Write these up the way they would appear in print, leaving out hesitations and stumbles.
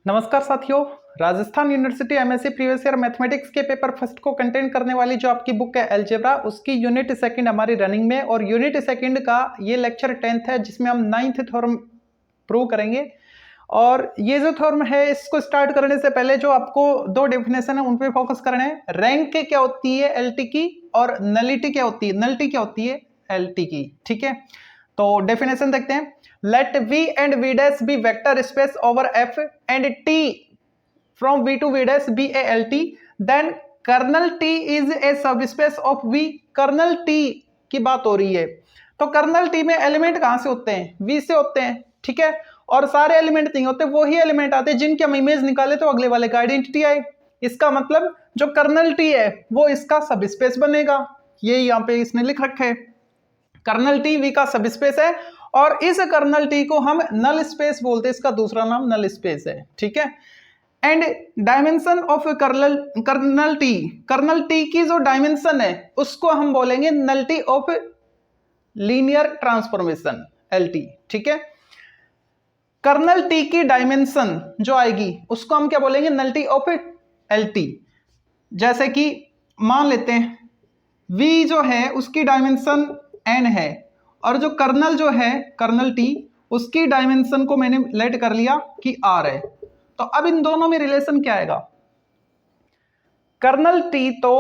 नमस्कार साथियों, Rajasthan university MSc previous year mathematics के पेपर फर्स्ट को कंटेन करने वाली जो आपकी बुक है अलजेब्रा, उसकी यूनिट सेकंड हमारी रनिंग में और यूनिट सेकंड का ये लेक्चर 10th है जिसमें हम 9th थ्योरम प्रूव करेंगे। और ये जो थ्योरम है इसको स्टार्ट करने से पहले जो आपको दो डेफिनेशन है उन पे फोकस करना है। रैंक क्या होती है एलटी की, और नलिटी क्या होती है, नलिटी क्या होती है एलटी की। ठीक है, तो डेफिनेशन देखते हैं। Let V and V dash be vector space over F and T from V to V dash be a LT, then kernel T is a subspace of V। Kernel T की बात हो रही है, तो colonel T में element कहां से होते हैं, V से होते हैं। ठीक है, और सारे एलिमेंट नहीं होते, वो ही एलिमेंट आते हैं जिनके हम इमेज निकाले तो अगले वाले का आइडेंटिटी आए। इसका मतलब जो कर्नल T है वो इसका सबस्पेस बनेगा, ये यहाँ पे इसने लिख रखा है। कर्नल T V का सबस्पेस है और इस कर्नल T को हम नल स्पेस बोलते हैं, इसका दूसरा नाम नल स्पेस है। ठीक है, and dimension of kernel T की जो डायमेंशन है उसको हम बोलेंगे nullity of linear transformation LT। ठीक है, कर्नल T की डायमेंशन जो आएगी उसको हम क्या बोलेंगे, नल्टी ऑफ LT। जैसे कि मान लेते हैं V जो है उसकी डायमेंशन n है और जो कर्नल जो है कर्नल T उसकी डायमेंशन को मैंने लेट कर लिया कि r है। तो अब इन दोनों में रिलेशन क्या आएगा, कर्नल T तो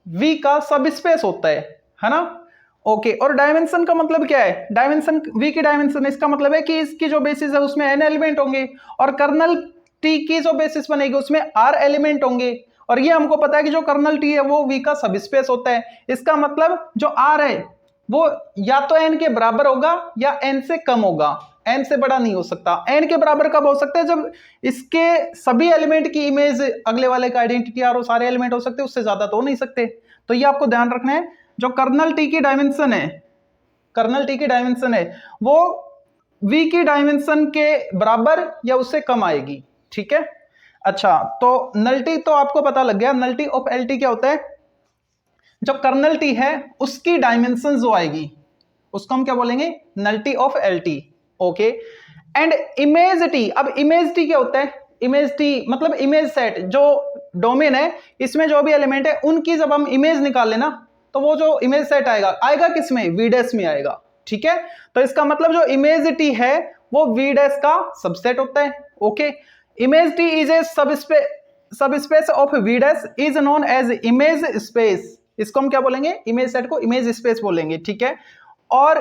V का सबस्पेस होता है ना। ओके, और डायमेंशन का मतलब क्या है, डायमेंशन V की डायमेंशन, इसका मतलब है कि इसकी जो बेसिस है उसमें n एलिमेंट होंगे और कर्नल T की जो बेसिस बनेगी उसमें r एलिमेंट होंगे। और ये हमको पता है कि जो कर्नल T है वो V का सबस्पेस होता है। इसका मतलब जो r है वो या तो n के बराबर होगा या n से कम होगा, n से बड़ा नहीं हो सकता। n के बराबर कब हो सकता है, जब इसके सभी एलिमेंट की इमेज अगले वाले का आइडेंटिटी और सारे एलिमेंट हो सकते हैं, उससे ज्यादा तो हो नहीं सकते। तो ये आपको ध्यान रखना है, जो कर्नल T की डायमेंशन है, कर्नल T की डायमेंशन है वो V की डायमेंशन के बराबर या उससे कम आएगी। ठीक है, अच्छा तो नल्टी तो आपको पता लग गया, नल्टी ऑफ LT क्या होता है, जो कर्नल T है उसकी डायमेंशन जो आएगी उसको हम क्या बोलेंगे, nullity of LT। Okay, and image T, अब इमेज T क्या होता है, इमेज T मतलब इमेज सेट, जो डोमेन है इसमें जो भी एलिमेंट है उनकी जब हम इमेज निकाल लेना तो वो जो इमेज सेट आएगा किसमें, V डैश में आएगा। ठीक है, तो इसका मतलब जो इमेज T है वो V डैश का सबसेट होता है। Okay, image T is a subspace of V dash is known as image space. इसको हम क्या बोलेंगे, इमेज सेट को इमेज स्पेस बोलेंगे। ठीक है, और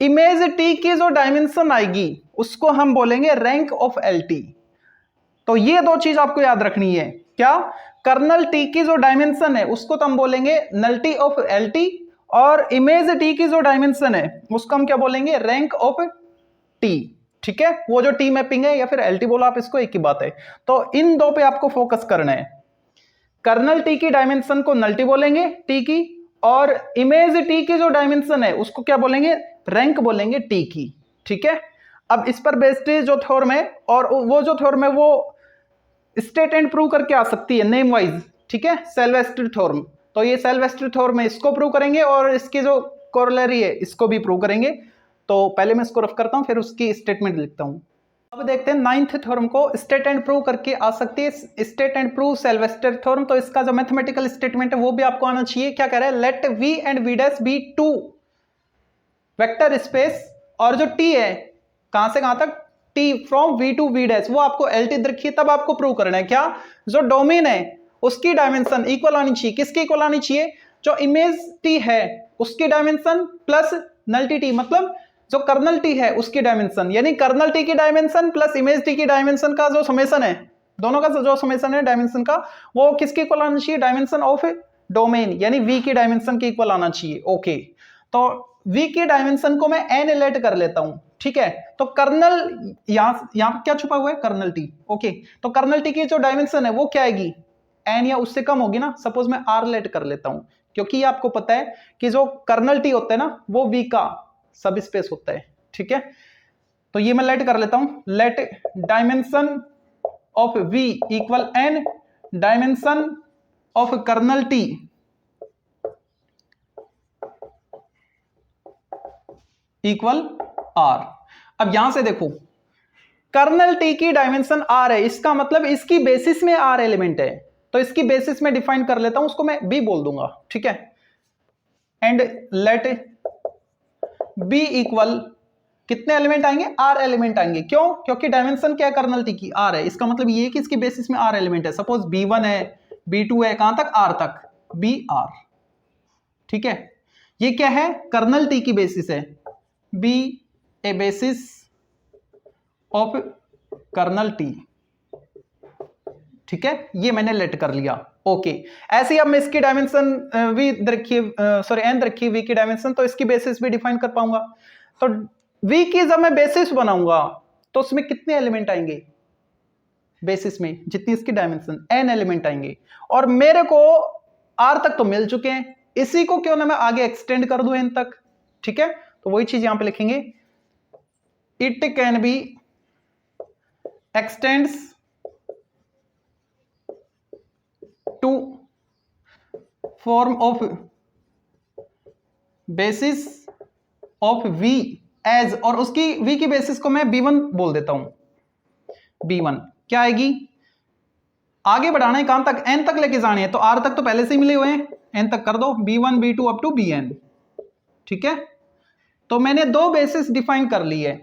इमेज T की जो डायमेंशन आएगी उसको हम बोलेंगे रैंक ऑफ LT। तो ये दो चीज आपको याद रखनी है, क्या, कर्नल T की जो डायमेंशन है उसको तो हम बोलेंगे नल्टी ऑफ LT, और इमेज T की जो डायमेंशन है उसको हम क्या बोलेंगे, रैंक ऑफ T। ठीक है, वो जो T मैपिंग है या फिर LT बोलो आप, इसको एक ही बात है। तो इन दो पे आपको फोकस करना है, कर्नल T की डायमेंशन को नल्टी बोलेंगे T की, और इमेज T की जो डायमेंशन है उसको क्या बोलेंगे, रैंक बोलेंगे T की। ठीक है, अब इस पर बेस्ड जो थ्योरम है, और वो जो थ्योरम है वो स्टेट एंड प्रूव करके आ सकती है नेम वाइज। ठीक है, सेल्वेस्टर थ्योरम, तो ये सेल्वेस्टर थ्योरम है, इसको प्रूव करेंगे और इसकी जो कोरोलरी है इसको भी प्रूव करेंगे। तो पहले मैं इसको रफ करता हूं फिर उसकी स्टेटमेंट लिखता हूं। अब देखते हैं 9th थ्योरम को स्टेट एंड प्रूव करके आ सकती है, स्टेट एंड प्रूव सेल्वेस्टर थ्योरम। तो इसका जो मैथमेटिकल स्टेटमेंट है वो भी आपको आना चाहिए। क्या कह रहा है, let V and V dash be two vector space, और जो T है कहां से कहां तक, T from V to V dash, वो आपको LT रखिए, तब आपको प्रूव करना है क्या, जो डोमेन है उसकी डायमेंशन इक्वल आनी चाहिए, किसकी इक्वल आनी चाहिए, जो इमेज T है उसकी डायमेंशन प्लस नल्टी T, मतलब जो कर्नल T है उसकी डायमेंशन, यानी कर्नल T की डायमेंशन प्लस इमेज T की डायमेंशन का जो समेशन है, दोनों का जो समेशन है डायमेंशन का, वो किसके इक्वल आना चाहिए, डायमेंशन ऑफ डोमेन यानी V की डायमेंशन के इक्वल आना चाहिए। ओके, तो V की डायमेंशन को मैं n लेट कर लेता हूं। ठीक है, तो कर्नल यहां क्या छुपा हुआ है, कर्नल T। ओके, तो कर्नल T की जो डायमेंशन है वो क्या आएगी, n या उससे कम होगी ना। सपोज मैं r लेट कर लेता हूं, क्योंकि ये आपको पता है कि जो कर्नल T होता है ना वो V का सब स्पेस होता है। ठीक है, तो ये मैं लेट कर लेता हूं, let dimension of V equal n dimension of kernel T equal R। अब यहां से देखो कर्नल टी की डायमेंशन आर है, इसका मतलब इसकी बेसिस में आर एलिमेंट है, तो इसकी बेसिस में डिफाइन कर लेता हूं, उसको मैं बी बोल दूंगा, ठीक है। एंड लेट बी इक्वल कितने एलिमेंट आएंगे, आर एलिमेंट आएंगे। क्यों? क्योंकि डायमेंशन क्या है कर्नल टी की, आर है, इसका मतलब ये कि इसकी बेसिस में आर एलिमेंट है। सपोज B1 है, B2 है, कहां तक, आर तक, बी आर, ठीक है। ये क्या है, कर्नल टी की बेसिस है, B a basis of kernel T, ठीक है। ये मैंने लेट कर लिया, ओके। ऐसे ही अब मैं इसकी डायमेंशन वी रखिए, सॉरी एन रखिए वी की डायमेंशन, तो इसकी बेसिस भी डिफाइन कर पाऊंगा। तो वी की जब मैं बेसिस बनाऊंगा तो उसमें कितने एलिमेंट आएंगे, बेसिस में जितनी इसकी डायमेंशन एन एलिमेंट आएंगे, और मेरे को आर तक तो मिल चुके हैं, इसी को क्यों ना मैं आगे एक्सटेंड कर दूं एन तक, ठीक है। तो वही चीज यहां पे लिखेंगे, it can be extends to form of basis of V as, और उसकी वी की बेसिस को मैं B1 बोल देता हूं, B1 क्या आएगी, आगे बढ़ाना है कहां तक, एन तक लेके जाने हैं, तो आर तक तो पहले से ही मिले हुए हैं, एन तक कर दो, B1 B2 up to Bn, ठीक है। तो मैंने दो बेसिस डिफाइन कर ली है,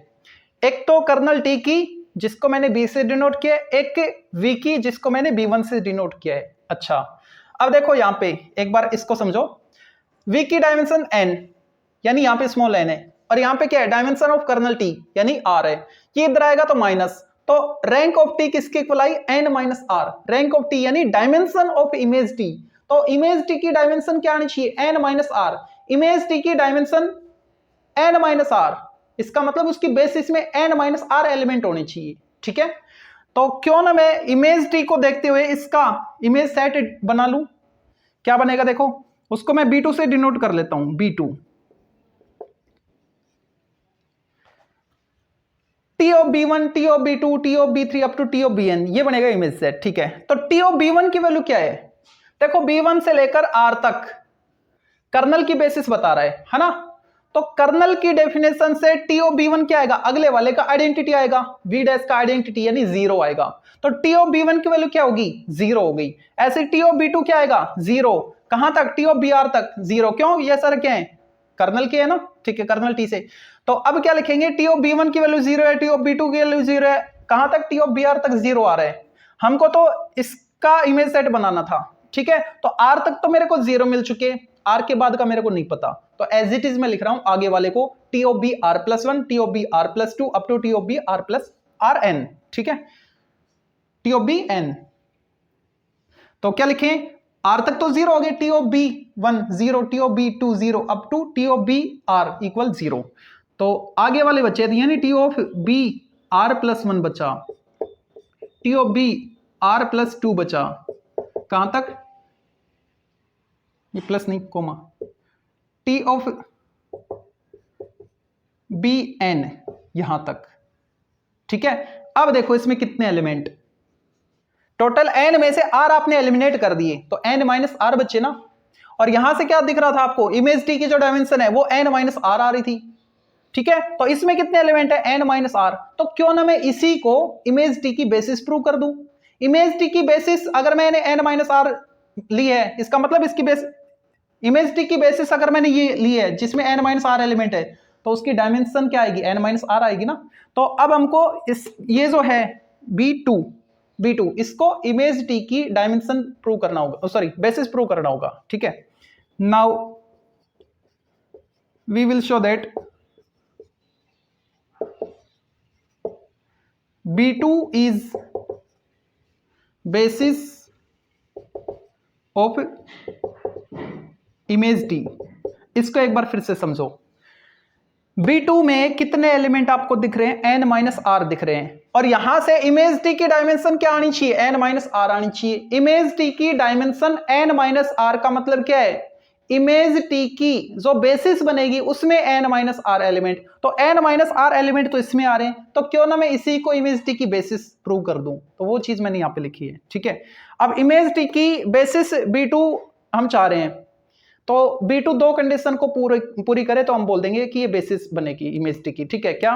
एक तो कर्नल टी की जिसको मैंने बी से डिनोट किया है, एक वी की जिसको मैंने B1 से डिनोट किया है। अच्छा, अब देखो यहां पे एक बार इसको समझो, वी की डायमेंशन n यानी यहां पे स्मॉल n है, और यहां पे क्या है, डायमेंशन ऑफ कर्नल टी यानी r है, ये इधर आएगा तो माइनस, तो रैंक ऑफ टी किसके इक्वल आई, n minus R, rank of T यानी डायमेंशन ऑफ इमेज टी, तो इमेज टी की डायमेंशन क्या आनी चाहिए, n minus R, image T की डायमेंशन n माइनस आर, इसका मतलब उसकी बेसिस में n माइनस आर एलिमेंट होने चाहिए, ठीक है। तो क्यों ना मैं इमेज टी को देखते हुए इसका इमेज सेट बना लूं, क्या बनेगा देखो, उसको मैं B2 से डिनोट कर लेता हूं, B2 T of B1, T of B2, T of B3 up to T of Bn, ये बनेगा इमेज सेट, ठीक है। तो T ऑफ B1 की वैल्यू क्या है, देखो B1 से लेकर R तक कर्नल की बेसिस बता रहा है ना, तो कर्नल की डेफिनेशन से T ऑफ B1 क्या आएगा, अगले वाले का आइडेंटिटी आएगा, V डैश का आइडेंटिटी यानी 0 आएगा, तो T ऑफ B1 की वैल्यू क्या होगी, 0 हो गई। ऐसे T ऑफ B2 क्या आएगा, 0, कहां तक, T ऑफ BR तक 0, क्यों, ये सर क्या है, कर्नल के है ना, ठीक है, कर्नल T से। तो अब क्या लिखेंगे, T ऑफ B1 की वैल्यू 0 है, T ऑफ B2 की वैल्यू 0 है, कहां तक, T ऑफ BR तक 0 आ रहा है, हमको तो इसका इमेज सेट बनाना था, ठीक है। तो R तक तो मेरे को 0 मिल चुके, R के बाद का मेरे को नहीं पता, तो एज इट इज मैं लिख रहा हूं आगे वाले को, T of B R+1, T of B R+2 up to T of B R+Rn, ठीक है, T ऑफ B n। तो क्या लिखें, R तक तो 0 हो गए, T of B1 0, T of B2 0 up to T of B R equal 0, तो आगे वाले बचे यानी T ऑफ B R+1 बचा, T ऑफ B R+2 बचा, कहां तक, ये प्लस नहीं कोमा, T ऑफ Bn यहां तक, ठीक है। अब देखो इसमें कितने एलिमेंट, टोटल n में से r आपने एलिमिनेट कर दिए, तो n माइनस आर बचे ना, और यहां से क्या दिख रहा था आपको, इमेज टी की जो डायमेंशन है वो n माइनस आर आ रही थी, ठीक है। तो इसमें कितने एलिमेंट है, n माइनस आर, तो क्यों ना मैं इसी को इमेज टी की बेसिस प्रूव कर दूं। इमेज टी की बेसिस अगर मैंने n माइनस आर ली है, इसका मतलब इसकी बेस, इमेज टी की बेसिस अगर मैंने ये ली है जिसमें n माइनस आर एलिमेंट है, तो उसकी डायमेंशन क्या आएगी, n माइनस आर आएगी ना। तो अब हमको इस ये जो है B2 इसको इमेज टी की डायमेंशन प्रूव करना होगा, सॉरी बेसिस प्रूव करना होगा, ठीक है। Now we will show that B2 is basis of image T. इसको एक बार फिर से समझो, B2 में कितने एलिमेंट आपको दिख रहे हैं, n माइनस आर दिख रहे हैं, और यहां से इमेज टी की डायमेंशन क्या आनी चाहिए, n माइनस आर आनी चाहिए। इमेज टी की डायमेंशन n माइनस आर का मतलब क्या है, इमेज टी की जो बेसिस बनेगी उसमें n माइनस आर एलिमेंट, तो n माइनस आर एलिमेंट तो इसमें आ रहे हैं, तो क्यों ना मैं इसी को इमेज टी की बेसिस प्रूव कर दूं, तो वो चीज मैंने यहां पे लिखी है, ठीक है। अब इमेज टी की बेसिस B2 हम चाह रहे हैं, तो B2 दो कंडीशन को पूरी करे तो हम बोल देंगे कि ये बेसिस बनेगी इमेज टी की, ठीक है। क्या,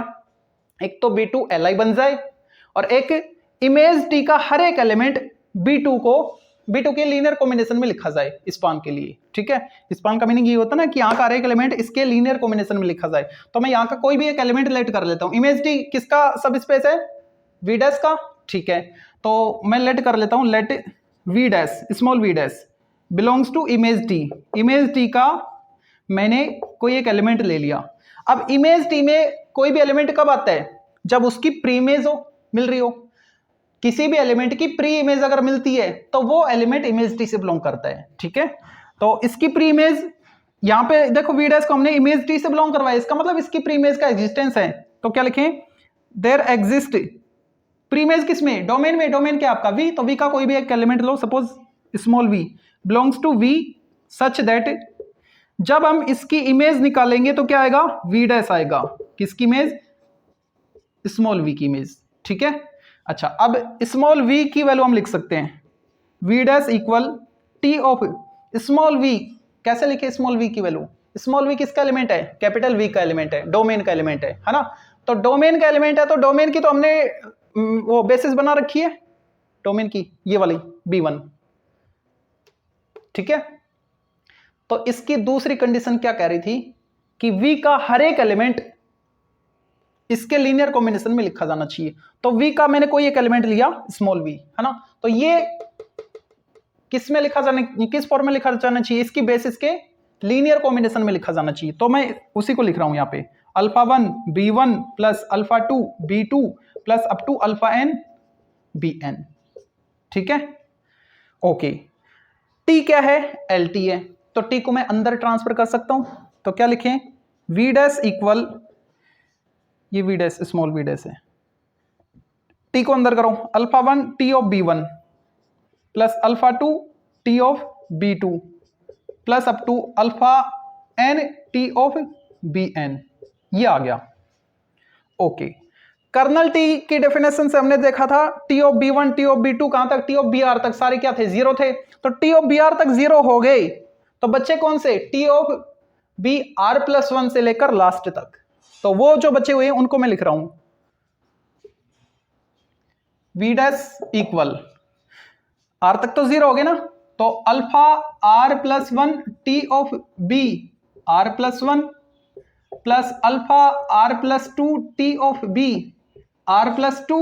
एक तो B2 Li बन जाए, और एक इमेज टी का हर एक एलिमेंट B2 के लीनियर कॉम्बिनेशन में लिखा जाए स्पान के लिए। ठीक है, स्पान का मीनिंग ये होता है ना कि यहाँ का हर एक एलिमेंट इसके लीनियर कॉम्बिनेशन में लिखा जाए। तो मैं यहाँ का कोई भी एक एलिमेंट लेट कर लेता हूँ। इमेज टी किसका सब स्पेस है? V डैश का। ठीक है, तो मैं लेट कर लेता हूँ, let V dash small v dash belongs to image T. Image T का मैंने कोई एक एलिमेंट ले लिया। अब इमेज टी में कोई भी एलिमेंट कब आता है? जब उसकी प्री इमेज हो, मिल रही हो। किसी भी एलिमेंट की प्री इमेज अगर मिलती है तो वो एलिमेंट इमेज टी से बिलोंग करता है। ठीक है, तो इसकी प्री इमेज यहां पे देखो, V डैश को हमने इमेज टी से बिलोंग करवाया, इसका मतलब इसकी प्री इमेज का एग्जिस्टेंस है। तो क्या लिखें? देयर एग्जिस्ट प्री इमेज किसमें? डोमेन में। डोमेन क्या आपका? V। तो V का कोई भी एक एलिमेंट लो, suppose small v belongs to V such that जब हम इसकी इमेज निकालेंगे तो क्या आएगा? V डैश आएगा। किसकी इमेज? स्मॉल v की इमेज। ठीक है, अच्छा अब स्मॉल v की वैल्यू हम लिख सकते हैं V dash equal T of small v। कैसे लिखे स्मॉल v की वैल्यू? स्मॉल v किसका एलिमेंट है? कैपिटल V का एलिमेंट है, डोमेन का एलिमेंट है ना। तो डोमेन का एलिमेंट है, तो डोमेन की तो हमने वो बेसिस बना रखी है डोमेन की, ये वाली B1। ठीक है, तो इसकी दूसरी कंडीशन क्या कह रही थी कि V का हर एक एलिमेंट इसके लीनियर कॉम्बिनेशन में लिखा जाना चाहिए। तो V का मैंने कोई एक एलिमेंट लिया स्मॉल v, है ना, तो ये किस में लिखा जाना, किस फॉर्म में लिखा जाना चाहिए? इसकी बेसिस के लीनियर कॉम्बिनेशन में लिखा जाना चाहिए। तो मैं उसी को लिख रहा हूं यहाँ पे, α1 B1 plus α2 B2 plus up to αn Bn। ठीक है, ओके। T क्या है? LT है, तो T को मैं अंदर ट्रांसफर कर सकता हूं। तो क्या लिखें? V डैश इक्वल, ये V dash small v dash है, T को अंदर करो, α1 T of B1 plus α2 T of B2 plus up to αn T of Bn। ये आ गया। ओके, कर्नल T की डेफिनेशन से हमने देखा था T of B1 T of B2 कहां तक? T ऑफ Br तक सारे क्या थे? जीरो थे। तो T ऑफ Br तक जीरो हो गए, तो बच्चे कौन से? T ऑफ Br प्लस 1 से लेकर लास्ट तक। तो वो जो बचे हुए हैं उनको मैं लिख रहा हूं V डैश इक्वल R तक तो जीरो हो गए ना, तो alpha R plus 1 T of B R plus 1 plus alpha R plus 2 T of B R plus 2।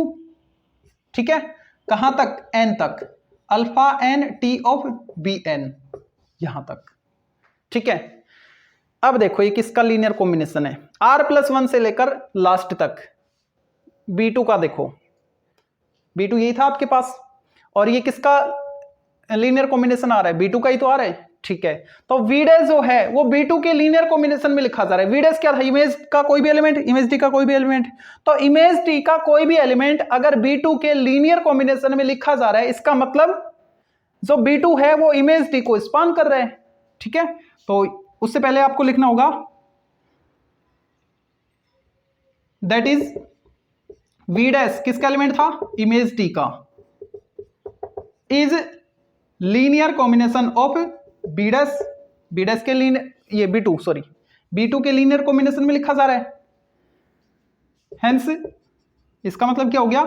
ठीक है, कहां तक? N तक, alpha N T of Bn, यहां तक। ठीक है, अब देखो ये किसका लीनियर कॉम्बिनेशन है? R प्लस 1 से लेकर लास्ट तक। B2 का देखो, B2 यही था आपके पास, और ये किसका लीनियर कॉम्बिनेशन आ रहा है? B2 का ही तो आ रहा है। ठीक है, तो V डैश जो है वो B2 के लीनियर कॉम्बिनेशन में लिखा जा रहा है। V डैश क्या था? इमेज का कोई भी एलिमेंट, इमेज T का कोई भी एलिमेंट। तो इमेज T का कोई भी एलिमेंट अगर B2 के लीनियर कॉम्बिनेशन में लिखा जा रहा है, इसका मतलब जो B2 है वो इमेज T को स्पान कर रहा है। ठीक है, तो उससे पहले आपको लिखना होगा दैट इज V डैश किसका एलिमेंट था? इमेज T का, is linear combination of B dash, B dash के लीनियर, ये B2 सॉरी B2 के लीनियर कॉम्बिनेशन में लिखा जा रहा है। हेंस इसका मतलब क्या हो गया?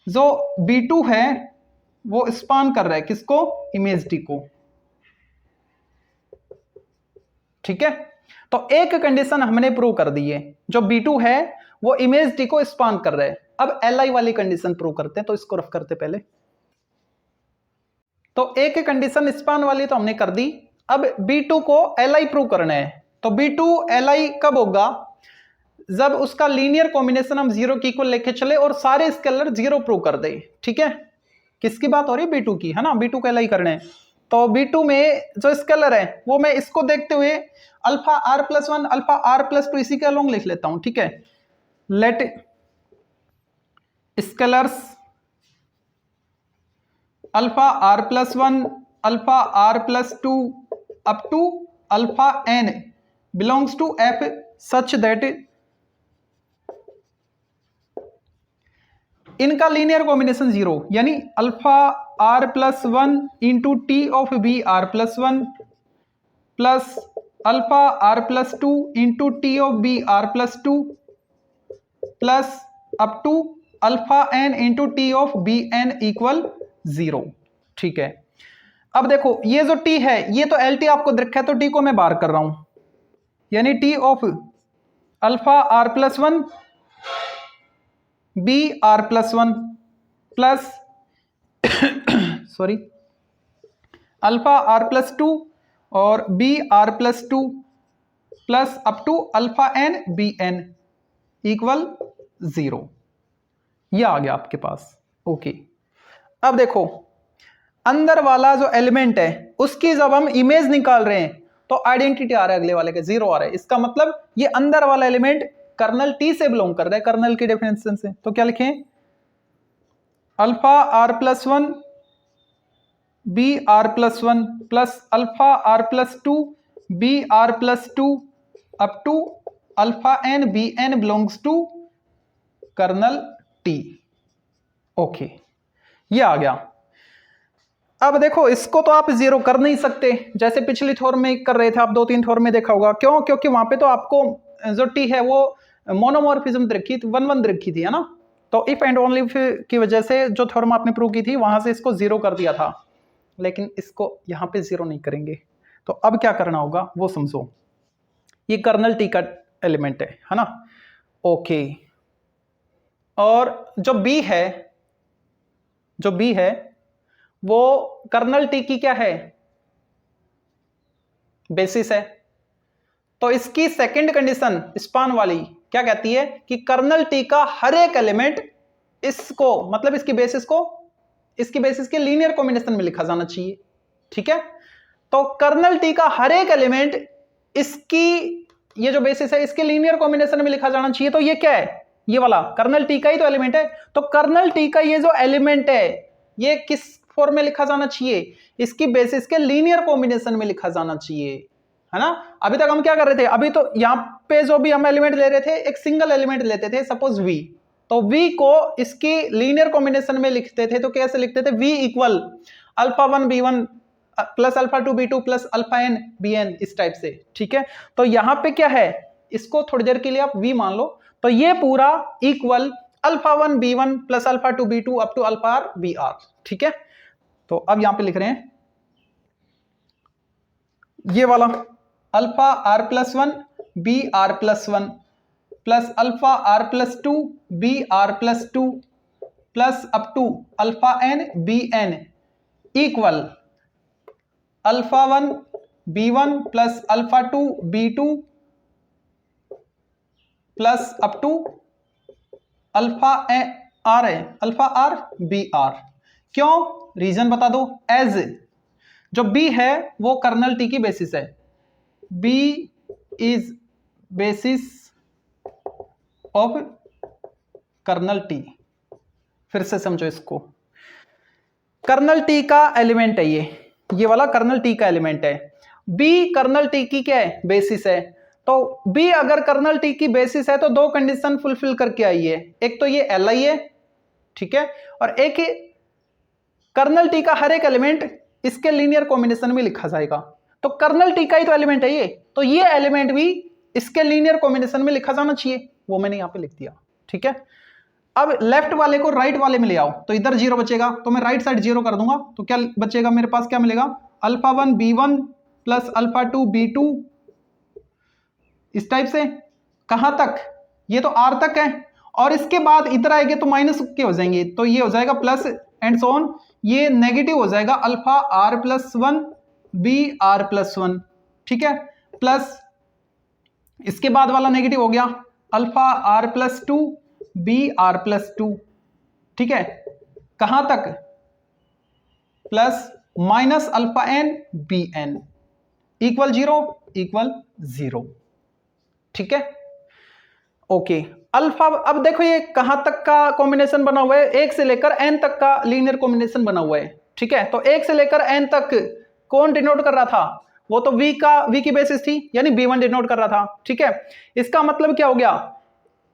जो B2 है वो स्पान कर रहा है किसको? इमेज T को। ठीक है, तो एक कंडीशन हमने प्रूव कर दी है, जो B2 है वो इमेज T को स्पान कर रहा है। अब Li वाली कंडीशन प्रूव करते हैं, तो इसको रफ करते पहले। तो एक कंडीशन स्पान वाली तो हमने कर दी, अब B2 को Li प्रूव करना है। तो B2 Li कब होगा? जब उसका लीनियर कॉम्बिनेशन हम जीरो की इक्वल लेके चले और सारे स्केलर जीरो प्रूव कर दे। ठीक है, किसकी बात हो रही है? B2 की, है ना। B2 को Li करना है, तो B2 में जो स्केलर है वो मैं इसको देखते हुए alpha R plus 1 alpha R plus 2 इसी के अलोंग लिख लेता हूं। ठीक है, let scalars alpha R plus 1 alpha R plus 2 up to alpha N belongs to F such that इनका लीनियर कॉम्बिनेशन जीरो, यानी alpha R plus 1 into T of B R plus 1 plus alpha R plus 2 into T of B R plus 2 plus up to alpha n into T of B n equal 0। ठीक है, अब देखो ये जो T है ये तो L T आपको दिखा है, तो टी को मैं बाहर कर रहा हूं, यानी T of alpha R plus 1 B R plus 1 plus sorry alpha R plus 2 और B R plus 2 plus up to alpha n B n equal 0। यह आ गया आपके पास। ओके, अब देखो अंदर वाला जो एलिमेंट है उसकी जब हम इमेज निकाल रहे हैं तो आइडेंटिटी आ रहा है अगले वाले के 0 आ रहा है, इसका मतलब ये अंदर वाला एलिमेंट कर्नल टी से बिलोंग कर रहा है, कर्नल की डेफिनेशन से। तो क्या लिखें, alpha R plus 1 B R plus 1 plus alpha R plus 2 B R plus 2 up to alpha n B n belongs to kernel T. Okay, ये आ गया। अब देखो इसको तो आप 0 कर नहीं सकते, जैसे पिछली थोर में कर रहे थे आप, 2-3 थोर में देखा होगा। क्यों? क्योंकि वहां पे तो आपको जो टी है वो मोनोमॉर्फिज्म रखी थी, 1-1 रखी थी, है ना। तो इफ एंड ओनली की वजह से जो थ्योरम आपने प्रूव की थी वहां से इसको 0 कर दिया था, लेकिन इसको यहां पे 0 नहीं करेंगे। तो अब क्या करना होगा वो समझो। ये कर्नल टी का एलिमेंट है ना। ओके, और जो बी है वो कर्नल टी की क्या है, बेसिस है। तो इसकी सेकंड कंडीशन स्पान वाली क्या कहती है कि कर्नल टी का हर एक एलिमेंट इसको, मतलब इसकी बेसिस के लीनियर कॉम्बिनेशन में लिखा जाना चाहिए। ठीक है, तो कर्नल टी का हर एक एलिमेंट इसकी ये जो बेसिस है इसके लीनियर कॉम्बिनेशन में लिखा जाना चाहिए। तो ये क्या है, ये वाला कर्नल टी का ही तो एलिमेंट है। तो कर्नल टी का ये जो एलिमेंट है ये किस फॉर्म में लिखा जाना चाहिए, इसकी बेसिस के लीनियर कॉम्बिनेशन में लिखा जाना चाहिए, है ना। अभी तक हम क्या कर रहे थे, अभी तो यहां पे जो भी हम एलिमेंट ले रहे थे एक सिंगल एलिमेंट लेते थे, सपोज v। तो v को इसकी लीनियर कॉम्बिनेशन में लिखते थे, तो कैसे लिखते थे, v equal alpha 1 b1 plus alpha 2 b2 plus alpha n bn, इस टाइप से। ठीक है, तो यहां पे क्या है, इसको थोड़ी देर के लिए आप v मान लो, तो ये पूरा equal alpha 1 b1 plus alpha 2 b2 up to alpha r br। ठीक है, तो अब यहां पे लिख रहे हैं ये वाला alpha R plus 1 B R plus 1 plus alpha R plus 2 B R plus 2 plus up to alpha n B n equal alpha 1 b1 plus alpha 2 b2 plus up to alpha R है, alpha R B R. क्यों, reason बता दो। As जो B है वो kernel T की basis है, B is basis of kernel T. फिर से समझो इसको, कर्नल टी का एलिमेंट है ये वाला कर्नल टी का एलिमेंट है। बी कर्नल टी की क्या है, बेसिस है। तो बी अगर कर्नल टी की बेसिस है तो दो कंडीशन फुलफिल करके आई है, एक तो ये एल आई है, ठीक है, और एक कर्नल टी का हर एक एलिमेंट इसके लीनियर कॉम्बिनेशन में लिखा जाएगा। तो कर्नल टी का ही तो एलिमेंट है ये, तो ये एलिमेंट भी इसके लीनियर कॉम्बिनेशन में लिखा जाना चाहिए, वो मैंने यहां पे लिख दिया। ठीक है, अब लेफ्ट वाले को राइट वाले में ले आओ, तो इधर 0 बचेगा, तो मैं राइट साइड 0 कर दूंगा, तो क्या बचेगा मेरे पास, क्या मिलेगा, alpha 1 b1 plus alpha 2 b2, इस टाइप से। कहां तक, ये तो r तक है, और इसके बाद इधर आएंगे तो माइनस के हो जाएंगे, तो ये हो जाएगा प्लस एंड सो ऑन, ये नेगेटिव हो जाएगा alpha r plus 1 B R plus 1। ठीक है, प्लस इसके बाद वाला नेगेटिव हो गया alpha r plus 2 B R plus 2। ठीक है, कहां तक, plus minus alpha n B n equal 0। ठीक है, ओके। अल्फा, अब देखो ये कहां तक का कॉम्बिनेशन बना हुआ है, 1 से लेकर n तक का लीनियर कॉम्बिनेशन बना हुआ है। ठीक है, तो 1 से लेकर n तक कौन डिनोट कर रहा था, वो तो v की बेसिस थी, यानी b1 डिनोट कर रहा था। ठीक है, इसका मतलब क्या हो गया,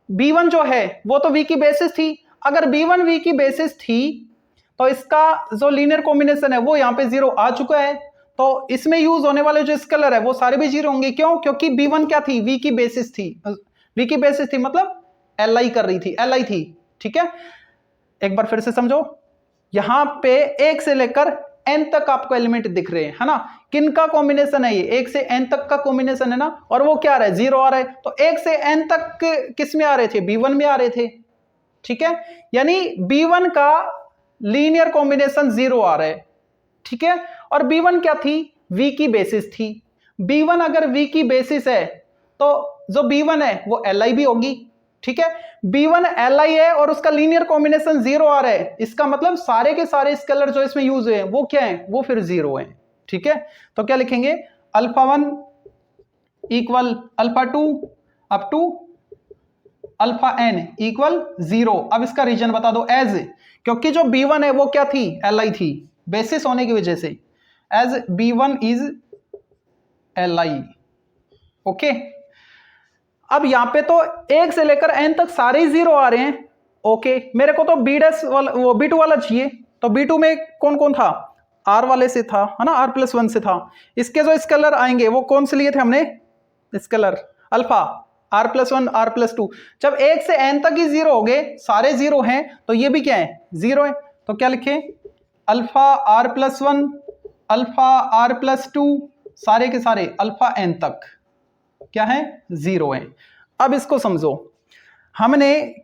b1 जो है वो तो v की बेसिस थी, अगर b1 v की बेसिस थी तो इसका जो लीनियर कॉम्बिनेशन है वो यहाँ पे 0 आ चुका है, तो इसमें यूज होने वाले जो स्केलर है वो सारे भी 0 होंगे। क्यों, क्योंकि b1 क्या थी, v की बेसिस थी, मतलब li कर रही थी, li थी। ठीक है, एक बार फिर से समझो, यहां पे 1 से लेकर n तक आपको एलिमेंट दिख रहे हैं, है ना। किनका कॉम्बिनेशन है ये, 1 से n तक का कॉम्बिनेशन है ना, और वो क्या आ रहा है, 0 आ रहा है। तो 1 से n तक किस में आ रहे थे, b1 में आ रहे थे, ठीक है। यानी b1 का लीनियर कॉम्बिनेशन 0 आ रहा है, ठीक है। और b1 क्या थी, v की बेसिस थी। b1 अगर v की बेसिस है तो जो b1 है वो li भी होगी, ठीक है। b1 li है और उसका लीनियर कॉम्बिनेशन 0 आ रहा है, इसका मतलब सारे के सारे स्केलर जो इसमें यूज हुए हैं वो क्या है, वो फिर 0 है, ठीक है। तो क्या लिखेंगे, alpha 1 equal alpha 2 up to alpha n equal 0। अब इसका रीजन बता दो, एज, क्योंकि जो b1 है वो क्या थी, li थी, बेसिस होने की वजह से, as b1 is li, okay. अब यहां पे तो 1 से लेकर n तक सारे ही 0 आ रहे हैं, ओके। मेरे को तो b डैश वाला, वो b2 वाला चाहिए, तो b2 में कौन कौन था, r वाले से था, है ना, r+1 से था। इसके जो स्केलर आएंगे वो कौन से लिए थे हमने, स्केलर अल्फा, r+1 r+2। जब 1 से n तक ही 0 हो गए, सारे 0 हैं, तो ये भी क्या है, 0 है। तो क्या लिखे, अल्फा r+1 अल्फा r+2 सारे के सारे अल्फा n तक क्या है, 0 है। अब इसको समझो, हमने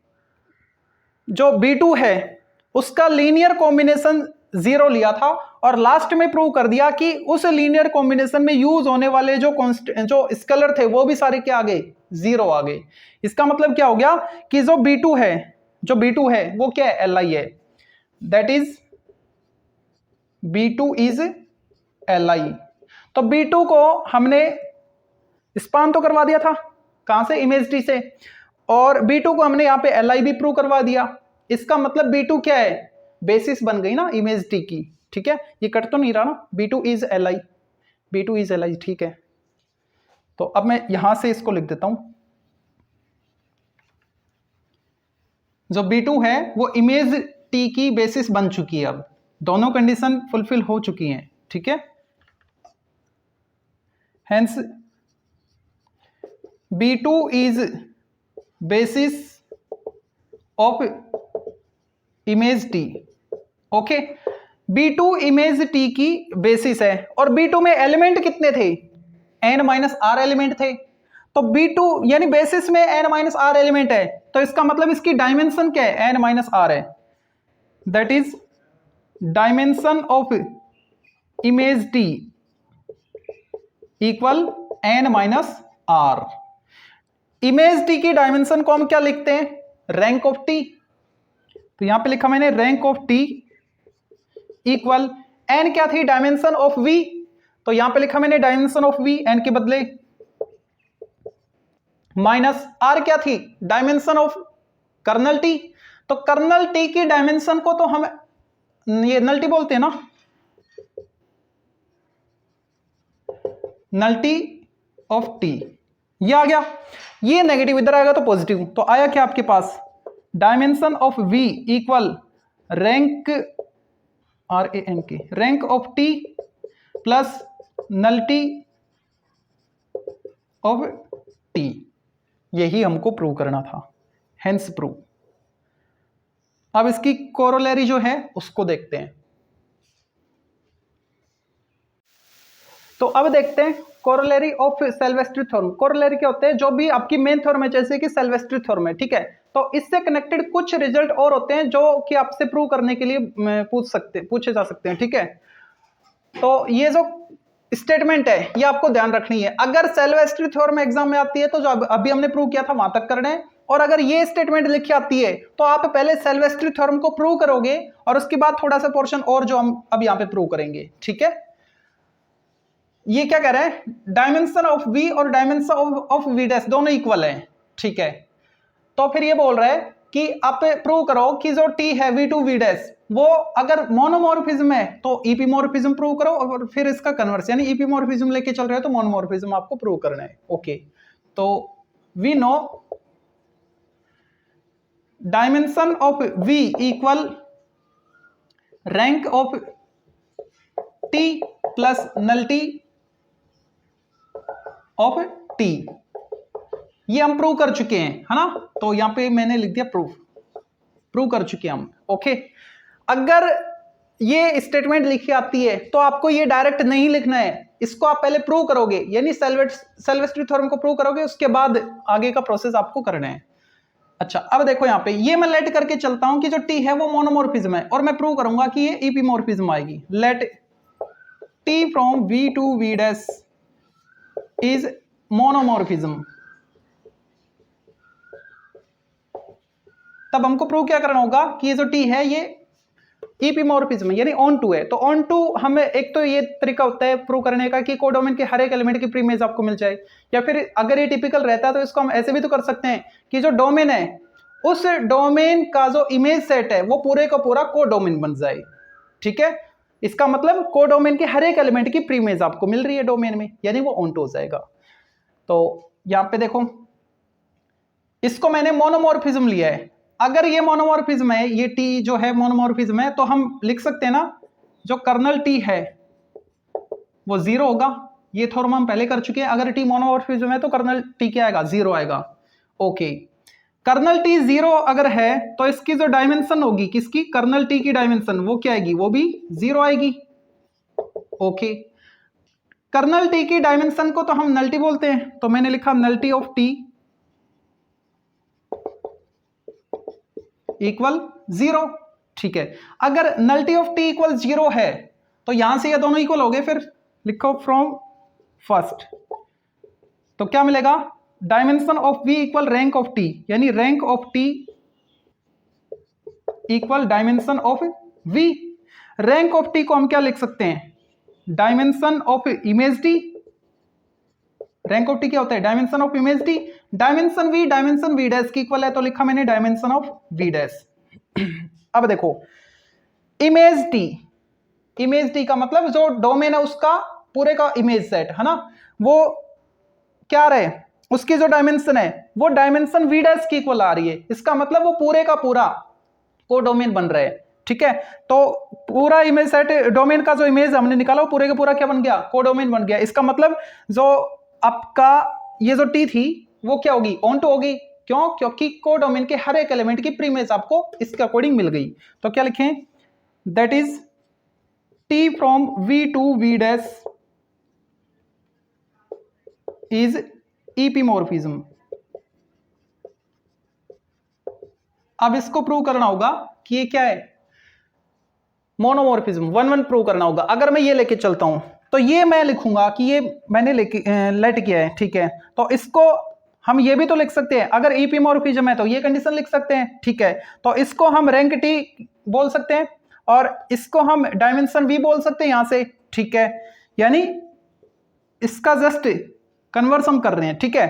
जो b2 है उसका लीनियर कॉम्बिनेशन 0 लिया था और लास्ट में प्रूव कर दिया कि उस लीनियर कॉम्बिनेशन में यूज होने वाले जो स्केलर थे वो भी सारे क्या आ गए, 0 आ गए। इसका मतलब क्या हो गया कि जो b2 है वो क्या है, li है, that is b2 is li। तो b2 को हमने स्पान तो करवा दिया था, कहां से, इमेज टी से, और b2 को हमने यहां पे li भी प्रूव करवा दिया। इसका मतलब b2 क्या है, बेसिस बन गई ना इमेज टी की, ठीक है। ये कट तो नहीं रहा ना, b2 is li, b2 is li, ठीक है। तो अब मैं यहां से इसको लिख देता हूं, जो b2 है वो इमेज टी की बेसिस बन चुकी है, अब दोनों कंडीशन फुलफिल हो चुकी हैं, ठीक है। Hence b2 is basis of image t, okay. b2 image t की बेसिस है और b2 में एलिमेंट कितने थे, n-r एलिमेंट थे। तो b2 यानी बेसिस में n-r एलिमेंट है, तो इसका मतलब इसकी डायमेंशन क्या है, n-r है, that is dimension of image t equal n-r। Image T की डायमेंशन को हम क्या लिखते हैं, रैंक ऑफ टी। तो यहां पे लिखा मैंने rank of T equal n क्या थी, डायमेंशन ऑफ वी, तो यहां पे लिखा मैंने डायमेंशन ऑफ वी एन के बदले, माइनस आर क्या थी, डायमेंशन ऑफ कर्नल टी। तो कर्नल टी की डायमेंशन को तो हम ये नल्टी बोलते हैं ना, नल्टी ऑफ टी, ये आ गया। ये नेगेटिव इधर आएगा तो पॉजिटिव, तो आया क्या आपके पास, dimension of v equal rank RANK rank of T plus nullity of T. यही हमको प्रूव करना था, हेंस प्रूव। अब इसकी कोरोलरी जो है उसको देखते हैं। तो अब देखते हैं कोरोलरी ऑफ सेल्वेस्ट्री थ्योरम। कोरोलरी क्या होते हैं, जो भी आपकी मेन थ्योरम है, जैसे कि सेल्वेस्ट्री थ्योरम है, ठीक है। तो इससे कनेक्टेड कुछ रिजल्ट और होते हैं जो कि आपसे प्रूव करने के लिए पूछे जा सकते हैं, ठीक है। तो ये जो स्टेटमेंट है ये आपको ध्यान रखनी है। अगर सेल्वेस्ट्री थ्योरम एग्जाम में आती है तो जो अभी हमने प्रूव किया था वहां तक करना है, और अगर ये स्टेटमेंट लिखी आती है तो आप पहले सेल्वेस्ट्री थ्योरम को प्रूव करोगे और उसके बाद थोड़ा सा पोर्शन और जो हम अब यहां पे प्रूव करेंगे, ठीक है। ये क्या कह रहा है, डायमेंशन ऑफ v और डायमेंशन ऑफ v डैश दोनों इक्वल है, ठीक है। तो फिर ये बोल रहा है कि आप प्रूव करो कि जो t है v2 v डैश वो अगर मोनोमॉर्फिज्म है तो ईपीमॉर्फिज्म प्रूव करो, और फिर इसका कन्वर्स यानी ईपीमॉर्फिज्म लेके चल रहे हो तो मोनोमॉर्फिज्म आपको प्रूव करना है, ओके। तो we know dimension of v equal rank of t plus nullity of T, ये हम प्रूव कर चुके हैं, है ना। तो यहां पे मैंने लिख दिया प्रूफ, प्रूव कर चुके हम। ओके, अगर ये स्टेटमेंट लिखी आती है तो आपको ये डायरेक्ट नहीं लिखना है, इसको आप पहले प्रूव करोगे, यानी सेल्वेस्ट्री थ्योरम को प्रूव करोगे, उसके बाद आगे का प्रोसेस आपको करना है। अच्छा, अब देखो यहाँ पे ये मैं लेट करके चलता हूं कि जो टी है वो मोनोमॉर्फिज्म है, और मैं प्रूव करूंगा कि ये ईपीमॉर्फिज्म आएगी। Let T from V to V dash is monomorphism. तब हमको प्रूव क्या करना होगा कि ये जो टी है ये ईपीमॉर्फिज्म यानी ऑन टू है। तो ऑन टू हमें एक तो ये तरीका होता है प्रूव करने का कि कोडोमेन के हर एक एलिमेंट की प्रीमेज आपको मिल जाए, या फिर अगर ये टिपिकल रहता है तो इसको हम ऐसे भी तो कर सकते हैं कि जो डोमेन है उस डोमेन का जो इमेज सेट है वो पूरे का पूरा कोडोमेन बन जाए। ठीक है, इसका मतलब कोडोमेन के हर एक एलिमेंट की प्रीमेज आपको मिल रही है डोमेन में, यानी वो ऑन टू हो जाएगा। तो यहां पे देखो, इसको मैंने मोनोमॉर्फिज्म लिया है। अगर ये मोनोमॉर्फिज्म है, ये टी जो है मोनोमॉर्फिज्म है, तो हम लिख सकते हैं ना, जो कर्नल टी है वो जीरो होगा। ये थ्योरम हम पहले कर चुके हैं। अगर टी मोनोमॉर्फिज्म है तो कर्नल टी क्या आएगा, जीरो आएगा। ओके, कर्नल टी जीरो अगर है तो इसकी जो डायमेंशन होगी, किसकी, कर्नल टी की डायमेंशन, वो क्या आएगी, वो भी जीरो आएगी। ओके, कर्नल टी की डायमेंशन को तो हम नल्टी बोलते हैं, तो मैंने लिखा nullity of T equal zero. ठीक है, अगर nullity of T equal zero है तो यहां से ये दोनों इक्वल हो गए, फिर लिखो फ्रॉम फर्स्ट, तो क्या मिलेगा, dimension of V equal rank of T, यानी rank of T equal dimension of V. Rank of T को हम क्या लिख सकते हैं, dimension of image T. Rank of T क्या होता है, dimension of image T. Dimension V dash की इक्वल है, तो लिखा मैंने डायमेंशन ऑफ वी डैश। अब देखो, इमेज टी का मतलब जो डोमेन है उसका पूरे का इमेज सेट है ना, वो क्या रहे, उसकी जो डायमेंशन है वो डायमेंशन वी डैश की इक्वल आ रही है। इसका मतलब वो पूरे का पूरा को डोमेन बन रहा है। ठीक है, तो पूरा इमेज सेट, डोमेन का जो इमेज हमने निकाला वो पूरे का पूरा क्या बन गया, कोडोमेन बन गया। इसका मतलब जो आपका ये जो टी थी वो क्या होगी, ऑन टू होगी। क्यों, क्योंकि कोडोमेन के हर एक एलिमेंट की प्रीमेज आपको इसके अकॉर्डिंग मिल गई। तो क्या लिखें, that is T from V to V dash is epimorphism. अब इसको प्रूव करना होगा कि ये क्या है, मोनोमॉर्फिज्म। वन प्रूव करना होगा। अगर मैं ये लेके चलता हूं तो ये मैं लिखूंगा कि ये मैंने लेट किया है। ठीक है, तो इसको हम ये भी तो लिख सकते हैं, अगर ईपीमॉर्फिज्म है तो ये कंडीशन लिख सकते हैं। ठीक है, तो इसको हम रैंक टी बोल सकते हैं और इसको हम डायमेंशन वी बोल सकते हैं यहां से। ठीक है, यानी इसका जस्ट कन्वर्स हम कर रहे हैं। ठीक है,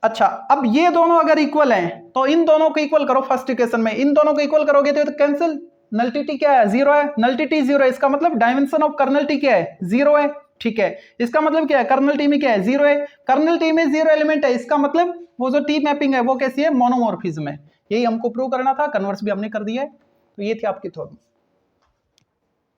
अच्छा, अब ये दोनों अगर इक्वल हैं तो इन दोनों को इक्वल करो। फर्स्ट इक्वेशन में इन दोनों को इक्वल करोगे तो कैंसिल, नल्टी टी क्या है, जीरो है। नल्टी टी जीरो है, इसका मतलब डायमेंशन ऑफ कर्नल टी क्या है, जीरो है। ठीक है, इसका मतलब क्या है, कर्नल टी में क्या है, जीरो है। कर्नल टी में जीरो एलिमेंट है, इसका मतलब वो जो टी मैपिंग है वो कैसी है, मोनोमॉर्फिज्म है। यही हमको प्रूव करना था, कन्वर्स भी हमने कर दिया है। तो ये थी आपकी थ्योरम।